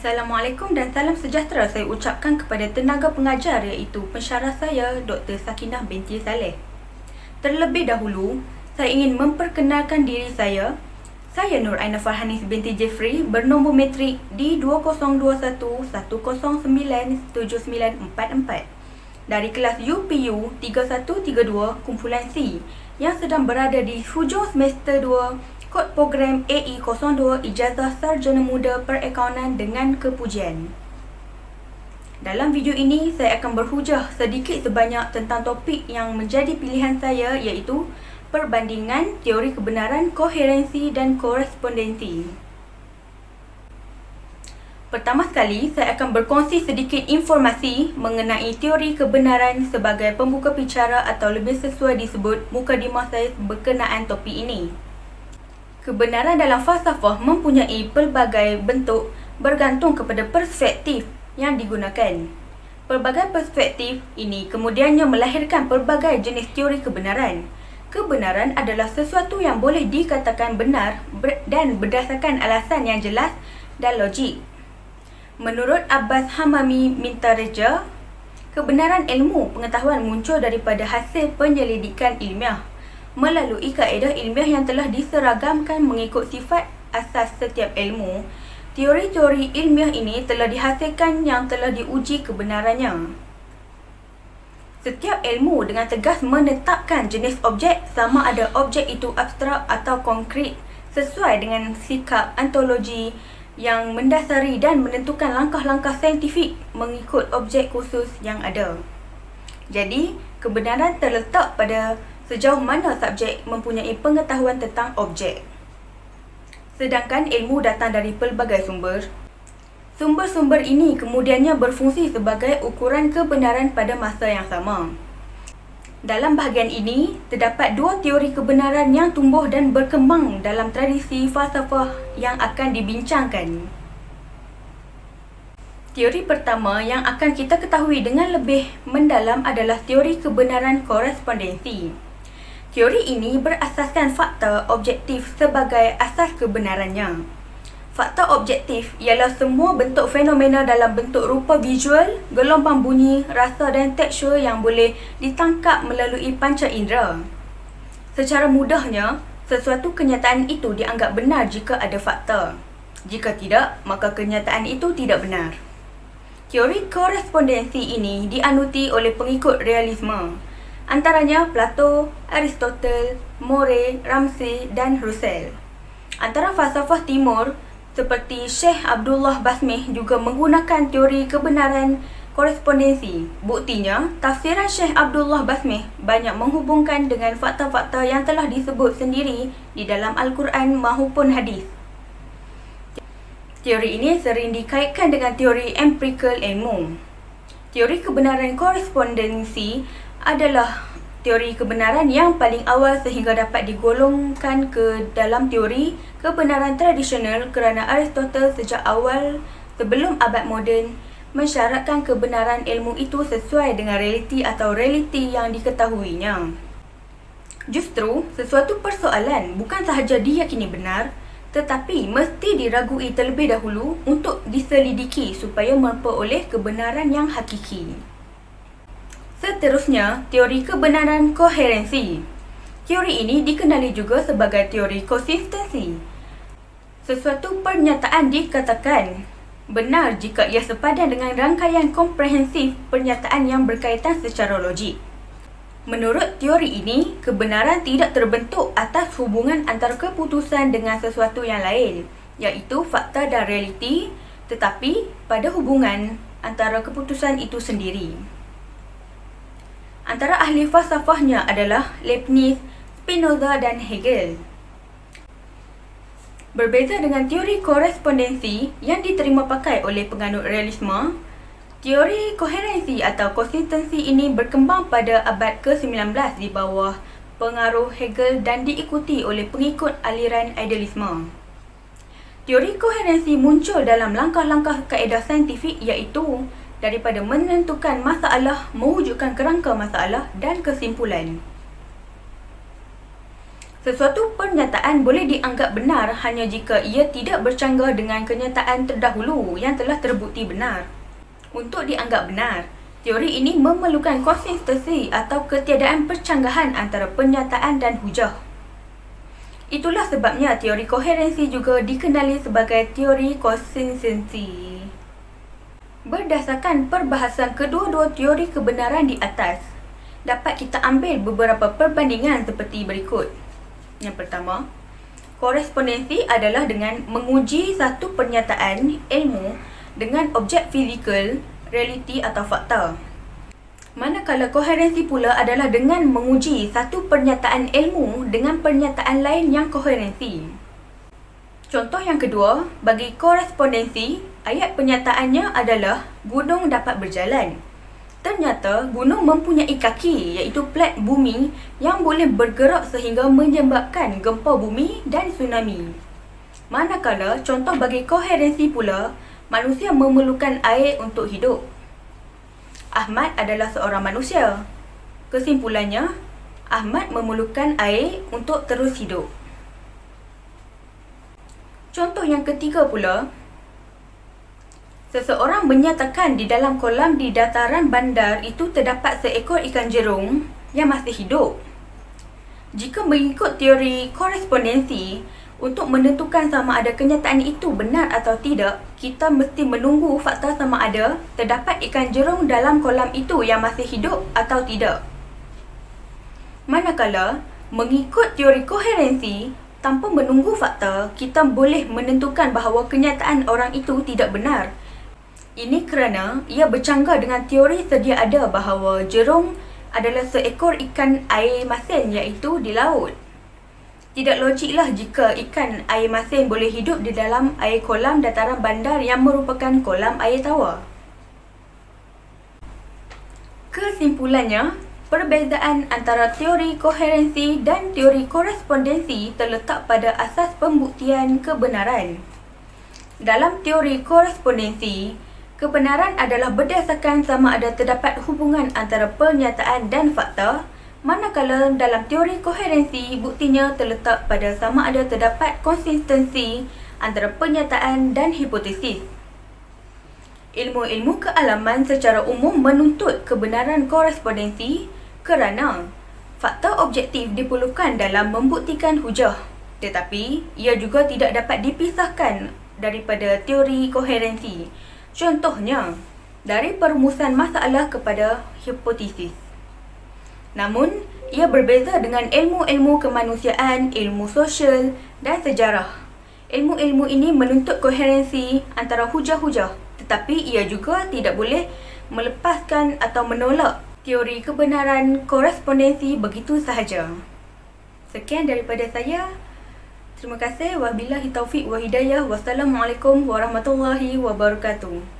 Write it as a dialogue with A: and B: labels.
A: Assalamualaikum dan salam sejahtera saya ucapkan kepada tenaga pengajar iaitu pensyarah saya Dr. Sakinah binti Saleh. Terlebih dahulu, saya ingin memperkenalkan diri saya. Saya Nur Aina Farhanis binti Jeffrey bernombor metrik D2021-109-7944 dari kelas UPU 3132 kumpulan C yang sedang berada di hujung semester 2 kod program AE02 Ijazah Sarjana Muda Perakaunan dengan kepujian. Dalam video ini, saya akan berhujah sedikit sebanyak tentang topik yang menjadi pilihan saya iaitu perbandingan teori kebenaran, koherensi dan korespondensi. Pertama sekali, saya akan berkongsi sedikit informasi mengenai teori kebenaran sebagai pembuka bicara atau lebih sesuai disebut mukadimah saya berkenaan topik ini. Kebenaran dalam falsafah mempunyai pelbagai bentuk bergantung kepada perspektif yang digunakan. Pelbagai perspektif ini kemudiannya melahirkan pelbagai jenis teori kebenaran. Kebenaran adalah sesuatu yang boleh dikatakan benar dan berdasarkan alasan yang jelas dan logik. Menurut Abbas Hamami Mintareja, kebenaran ilmu pengetahuan muncul daripada hasil penyelidikan ilmiah melalui kaedah ilmiah yang telah diseragamkan mengikut sifat asas setiap ilmu. Teori-teori ilmiah ini telah dihasilkan yang telah diuji kebenarannya. Setiap ilmu dengan tegas menetapkan jenis objek, sama ada objek itu abstrak atau konkret, sesuai dengan sikap ontologi yang mendasari dan menentukan langkah-langkah saintifik mengikut objek khusus yang ada. Jadi, kebenaran terletak pada sejauh mana subjek mempunyai pengetahuan tentang objek. Sedangkan ilmu datang dari pelbagai sumber. Sumber-sumber ini kemudiannya berfungsi sebagai ukuran kebenaran pada masa yang sama. Dalam bahagian ini, terdapat dua teori kebenaran yang tumbuh dan berkembang dalam tradisi falsafah yang akan dibincangkan. Teori pertama yang akan kita ketahui dengan lebih mendalam adalah teori kebenaran korespondensi. Teori ini berasaskan fakta objektif sebagai asas kebenarannya. Fakta objektif ialah semua bentuk fenomena dalam bentuk rupa visual, gelombang bunyi, rasa dan tekstur yang boleh ditangkap melalui panca indera. Secara mudahnya, sesuatu kenyataan itu dianggap benar jika ada fakta. Jika tidak, maka kenyataan itu tidak benar. Teori korespondensi ini dianuti oleh pengikut realisme, antaranya Plato, Aristotle, More, Ramsey dan Russell. Antara falsafah timur seperti Syekh Abdullah Basmih juga menggunakan teori kebenaran korespondensi. Buktinya, tafsiran Syekh Abdullah Basmih banyak menghubungkan dengan fakta-fakta yang telah disebut sendiri di dalam Al-Quran maupun hadis. Teori ini sering dikaitkan dengan teori empirikal ilmu. Teori kebenaran korespondensi adalah teori kebenaran yang paling awal sehingga dapat digolongkan ke dalam teori kebenaran tradisional kerana Aristotle sejak awal sebelum abad moden mensyaratkan kebenaran ilmu itu sesuai dengan realiti atau realiti yang diketahuinya. Justru, sesuatu persoalan bukan sahaja diyakini benar, tetapi mesti diragui terlebih dahulu untuk diselidiki supaya memperoleh kebenaran yang hakiki. Seterusnya, teori kebenaran koherensi. Teori ini dikenali juga sebagai teori konsistensi. Sesuatu pernyataan dikatakan benar jika ia sepadan dengan rangkaian komprehensif pernyataan yang berkaitan secara logik. Menurut teori ini, kebenaran tidak terbentuk atas hubungan antara keputusan dengan sesuatu yang lain, iaitu fakta dan realiti, tetapi pada hubungan antara keputusan itu sendiri. Antara ahli falsafahnya adalah Leibniz, Spinoza dan Hegel. Berbeza dengan teori korespondensi yang diterima pakai oleh penganut realisme, teori koherensi atau konsistensi ini berkembang pada abad ke-19 di bawah pengaruh Hegel dan diikuti oleh pengikut aliran idealisme. Teori koherensi muncul dalam langkah-langkah kaedah saintifik iaitu daripada menentukan masalah, mewujudkan kerangka masalah dan kesimpulan. Sesuatu pernyataan boleh dianggap benar hanya jika ia tidak bercanggah dengan kenyataan terdahulu yang telah terbukti benar. Untuk dianggap benar, teori ini memerlukan konsistensi atau ketiadaan percanggahan antara pernyataan dan hujah. Itulah sebabnya teori koherensi juga dikenali sebagai teori konsistensi. Berdasarkan perbahasan kedua-dua teori kebenaran di atas, dapat kita ambil beberapa perbandingan seperti berikut. Yang pertama, korespondensi adalah dengan menguji satu pernyataan ilmu dengan objek fizikal, realiti atau fakta. Manakala koherensi pula adalah dengan menguji satu pernyataan ilmu dengan pernyataan lain yang koherensi. Contoh yang kedua, bagi korespondensi, ayat pernyataannya adalah gunung dapat berjalan. Ternyata gunung mempunyai kaki, iaitu plat bumi yang boleh bergerak sehingga menyebabkan gempa bumi dan tsunami. Manakala contoh bagi koherensi pula, manusia memerlukan air untuk hidup. Ahmad adalah seorang manusia. Kesimpulannya, Ahmad memerlukan air untuk terus hidup. Contoh yang ketiga pula, seseorang menyatakan di dalam kolam di dataran bandar itu terdapat seekor ikan jerung yang masih hidup. Jika mengikut teori korespondensi, untuk menentukan sama ada kenyataan itu benar atau tidak, kita mesti menunggu fakta sama ada terdapat ikan jerung dalam kolam itu yang masih hidup atau tidak. Manakala, mengikut teori koherensi, tanpa menunggu fakta, kita boleh menentukan bahawa kenyataan orang itu tidak benar. Ini kerana ia bercanggah dengan teori sedia ada bahawa jerung adalah seekor ikan air masin, iaitu di laut. Tidak logiklah jika ikan air masin boleh hidup di dalam air kolam dataran bandar yang merupakan kolam air tawar. Kesimpulannya, perbezaan antara teori koherensi dan teori korespondensi terletak pada asas pembuktian kebenaran. Dalam teori korespondensi, kebenaran adalah berdasarkan sama ada terdapat hubungan antara pernyataan dan fakta, manakala dalam teori koherensi, buktinya terletak pada sama ada terdapat konsistensi antara pernyataan dan hipotesis. Ilmu-ilmu kealaman secara umum menuntut kebenaran korespondensi kerana fakta objektif diperlukan dalam membuktikan hujah, tetapi ia juga tidak dapat dipisahkan daripada teori koherensi. Contohnya, dari perumusan masalah kepada hipotesis. Namun, ia berbeza dengan ilmu-ilmu kemanusiaan, ilmu sosial dan sejarah. Ilmu-ilmu ini menuntut koherensi antara hujah-hujah, tetapi ia juga tidak boleh melepaskan atau menolak teori kebenaran korespondensi begitu sahaja. Sekian daripada saya. Terima kasih. Wabillahi taufiq wa hidayah. Wassalamualaikum warahmatullahi wabarakatuh.